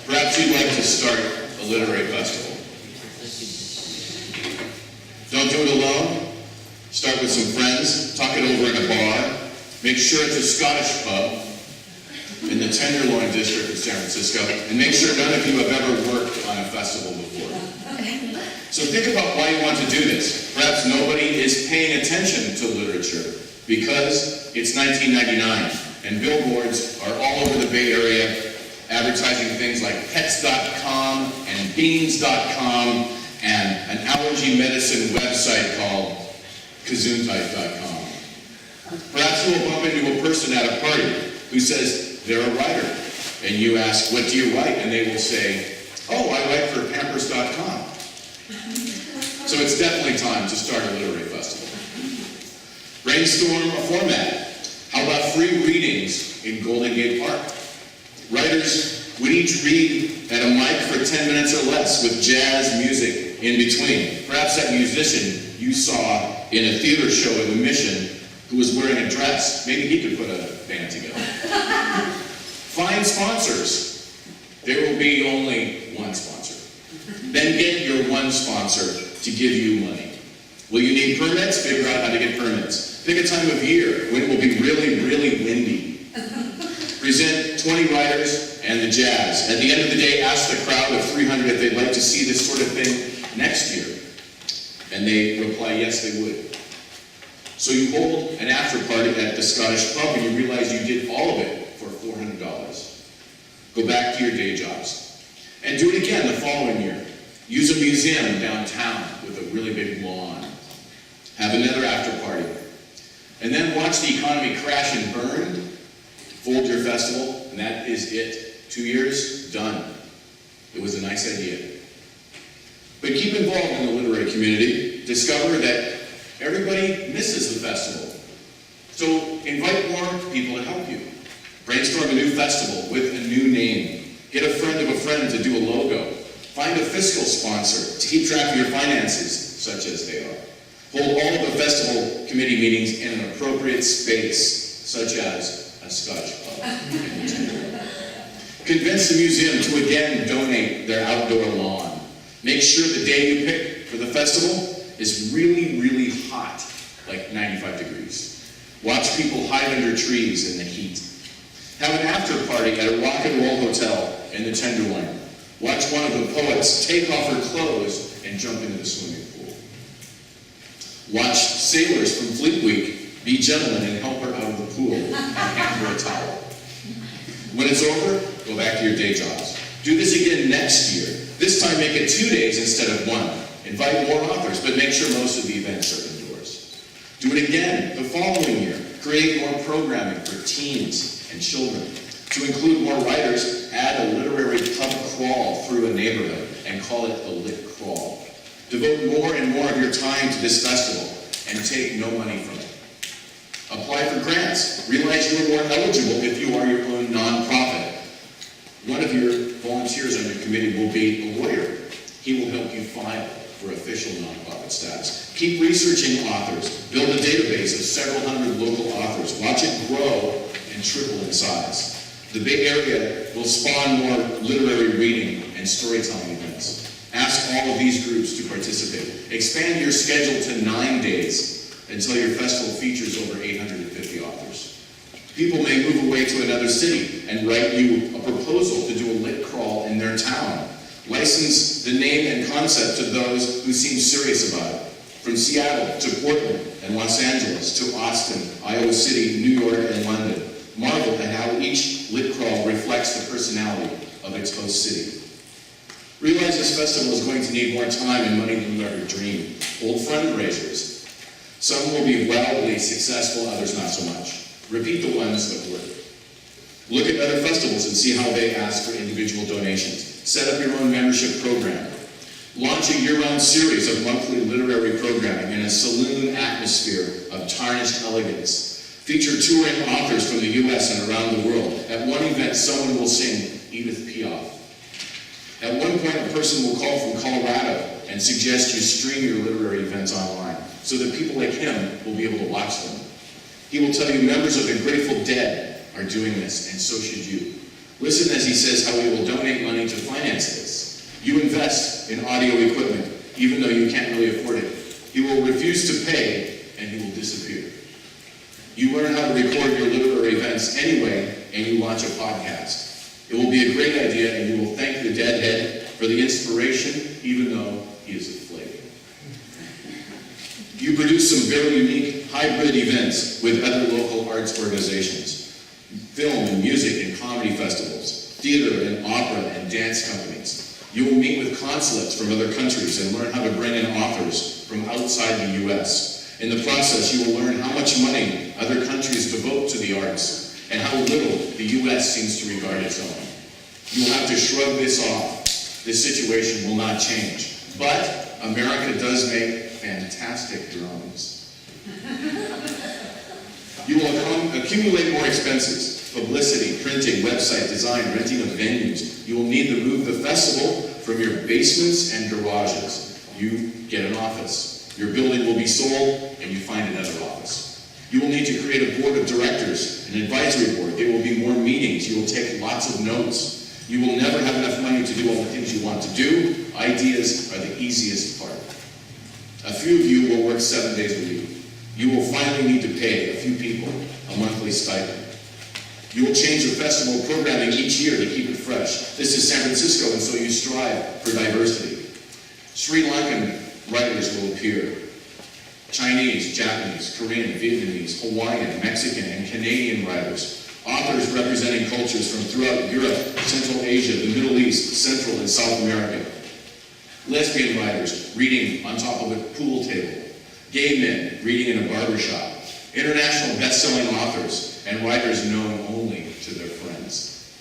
Perhaps you'd like to start a literary festival. Don't do it alone. Start with some friends. Talk it over in a bar. Make sure it's a Scottish pub in the Tenderloin district of San Francisco. And make sure none of you have ever worked on a festival before. So think about why you want to do this. Perhaps nobody is paying attention to literature because it's 1999 and billboards are all over the Bay Area advertising things like pets.com and beans.com and an allergy medicine website called kazoontype.com. Perhaps you will bump into a person at a party who says they're a writer, and you ask, what do you write? And they will say, oh, I write for pampers.com. So it's definitely time to start a literary festival. Brainstorm a format. How about free readings in Golden Gate Park? Writers would each read at a mic for 10 minutes or less with jazz music in between. Perhaps that musician you saw in a theater show in the Mission who was wearing a dress, maybe he could put a band together. Find sponsors. There will be only one sponsor. Then get your one sponsor to give you money. Will you need permits? Figure out how to get permits. Pick a time of year when it will be really, really windy. Present 20 writers and the jazz. At the end of the day, ask the crowd of 300 if they'd like to see this sort of thing next year. And they reply, yes, they would. So you hold an after party at the Scottish pub and you realize you did all of it for $400. Go back to your day jobs. And do it again the following year. Use a museum downtown with a really big lawn. Have another after party. And then watch the economy crash and burn. Fold your festival, and that is it. 2 years, done. It was a nice idea. But keep involved in the literary community. Discover that everybody misses the festival. So invite more people to help you. Brainstorm a new festival with a new name. Get a friend of a friend to do a logo. Find a fiscal sponsor to keep track of your finances, such as they are. Hold all of the festival committee meetings in an appropriate space, such as a Scotch pub. Convince the museum to again donate their outdoor lawn. Make sure the day you pick for the festival is really, really hot, like 95 degrees. Watch people hide under trees in the heat. Have an after party at a rock and roll hotel in the Tenderloin. Watch one of the poets take off her clothes and jump into the swimming pool. Watch sailors from Fleet Week be gentlemen and help her out of the pool and hand her a towel. When it's over, go back to your day jobs. Do this again next year. This time make it 2 days instead of one. Invite more authors, but make sure most of the events are indoors. Do it again the following year. Create more programming for teens and children. To include more writers, add a literary pub crawl through a neighborhood and call it the Lit Crawl. Devote more and more of your time to this festival and take no money from it. Apply for grants. Realize you are more eligible if you are your own nonprofit. One of your volunteers on your committee will be a lawyer. He will help you file for official nonprofit status. Keep researching authors. Build a database of several hundred local authors. Watch it grow and triple in size. The Bay Area will spawn more literary reading and storytelling events. Ask all of these groups to participate. Expand your schedule to 9 days until your festival features over 850 authors. People may move away to another city and write you a proposal to do a lit crawl in their town. License the name and concept to those who seem serious about it. From Seattle to Portland and Los Angeles to Austin, Iowa City, New York, and London. Marvel at how each lit crawl reflects the personality of its host city. Realize this festival is going to need more time and money than you ever dreamed. Hold fundraisers. Some will be wildly successful, others not so much. Repeat the ones that work. Look at other festivals and see how they ask for individual donations. Set up your own membership program. Launch a year-round series of monthly literary programming in a saloon atmosphere of tarnished elegance. Feature touring authors from the U.S. and around the world. At one event, someone will sing Edith Piaf. At one point, a person will call from Colorado and suggest you stream your literary events online so that people like him will be able to watch them. He will tell you members of the Grateful Dead are doing this, and so should you. Listen as he says how he will donate money to finance this. You invest in audio equipment, even though you can't really afford it. He will refuse to pay, and he will disappear. You learn how to record your literary events anyway, and you launch a podcast. It will be a great idea, and you will thank the deadhead for the inspiration, even though he is a flake. You produce some very unique hybrid events with other local arts organizations. Film and music and comedy festivals, theater and opera and dance companies. You will meet with consulates from other countries and learn how to bring in authors from outside the U.S. In the process, you will learn how much money other countries devote to the arts and how little the U.S. seems to regard its own. You will have to shrug this off. This situation will not change. But America does make fantastic drones. You will accumulate more expenses: publicity, printing, website design, renting of venues. You will need to move the festival from your basements and garages. You get an office. Your building will be sold, and you find another office. You will need to create a board of directors, an advisory board. There will be more meetings. You will take lots of notes. You will never have enough money to do all the things you want to do. Ideas are the easiest part. A few of you will work 7 days a week. You will finally need to pay a few people a monthly stipend. You will change your festival programming each year to keep it fresh. This is San Francisco, and so you strive for diversity. Sri Lankan writers will appear. Chinese, Japanese, Korean, Vietnamese, Hawaiian, Mexican, and Canadian writers. Authors representing cultures from throughout Europe, Central Asia, the Middle East, Central and South America. Lesbian writers reading on top of a pool table. Gay men reading in a barbershop. International best-selling authors and writers known only to their friends.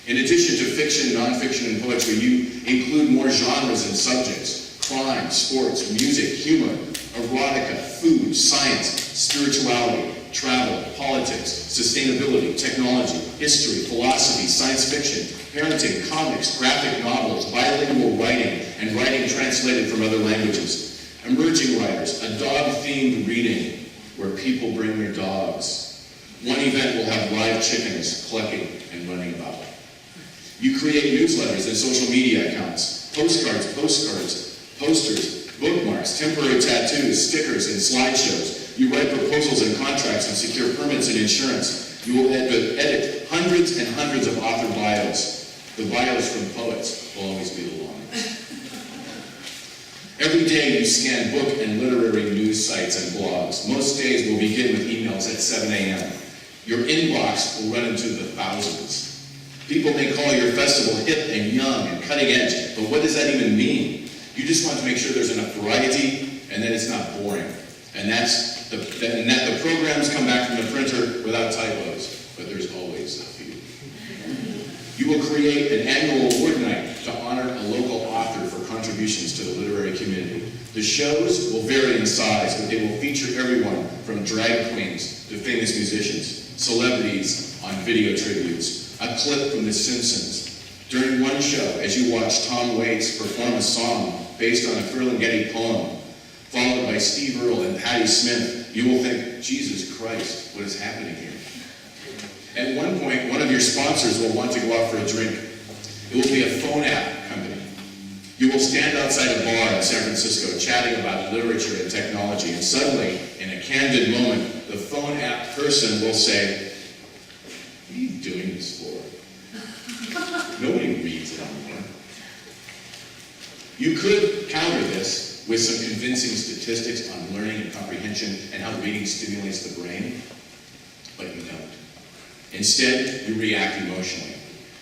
In addition to fiction, nonfiction, and poetry, you include more genres and subjects: crime, sports, music, humor, erotica, food, science, spirituality, travel, politics, sustainability, technology, history, philosophy, science fiction, parenting, comics, graphic novels, bilingual writing, and writing translated from other languages. Emerging writers, a dog-themed reading where people bring their dogs. One event will have live chickens clucking and running about. You create newsletters and social media accounts, postcards, posters, bookmarks, temporary tattoos, stickers, and slideshows. You write proposals and contracts and secure permits and insurance. You will edit hundreds and hundreds of author bios. The bios from poets will always be the longest. Every day you scan book and literary news sites and blogs. Most days will begin with emails at 7 a.m. Your inbox will run into the thousands. People may call your festival hip and young and cutting edge, but what does that even mean? You just want to make sure there's enough variety and that it's not boring. And that the programs come back from the printer without typos, but there's always a few. You will create an annual award night to honor a local author for contributions to the literary community. The shows will vary in size, but they will feature everyone from drag queens to famous musicians, celebrities on video tributes, a clip from The Simpsons. During one show, as you watch Tom Waits perform a song based on a Ferlinghetti poem, followed by Steve Earle and Patti Smith, you will think, Jesus Christ, what is happening here? At one point, one of your sponsors will want to go out for a drink. It will be a phone app company. You will stand outside a bar in San Francisco chatting about literature and technology, and suddenly, in a candid moment, the phone app person will say, "What are you doing this for? Nobody reads it anymore." You could counter this with some convincing statistics on learning and comprehension and how reading stimulates the brain, but you don't. Instead, you react emotionally,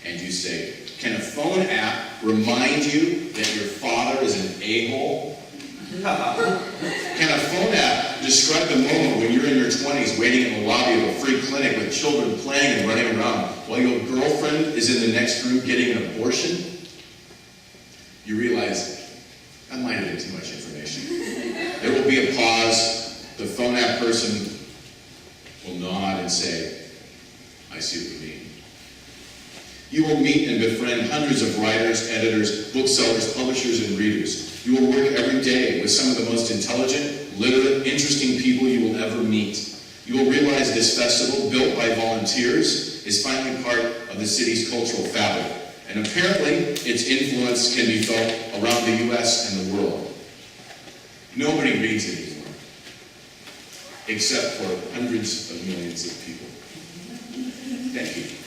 and you say, "Can a phone app remind you that your father is an a-hole?" Can a phone app describe the moment when you're in your 20s waiting in the lobby of a free clinic with children playing and running around while your girlfriend is in the next room getting an abortion? You realize, that might have been too much information. There will be a pause. The phone app person will nod and say, "I see what you mean." You will meet and befriend hundreds of writers, editors, booksellers, publishers, and readers. You will work every day with some of the most intelligent, literate, interesting people you will ever meet. You will realize this festival, built by volunteers, is finally part of the city's cultural fabric, and apparently its influence can be felt around the US and the world. Nobody reads anymore, except for hundreds of millions of people. Thank you.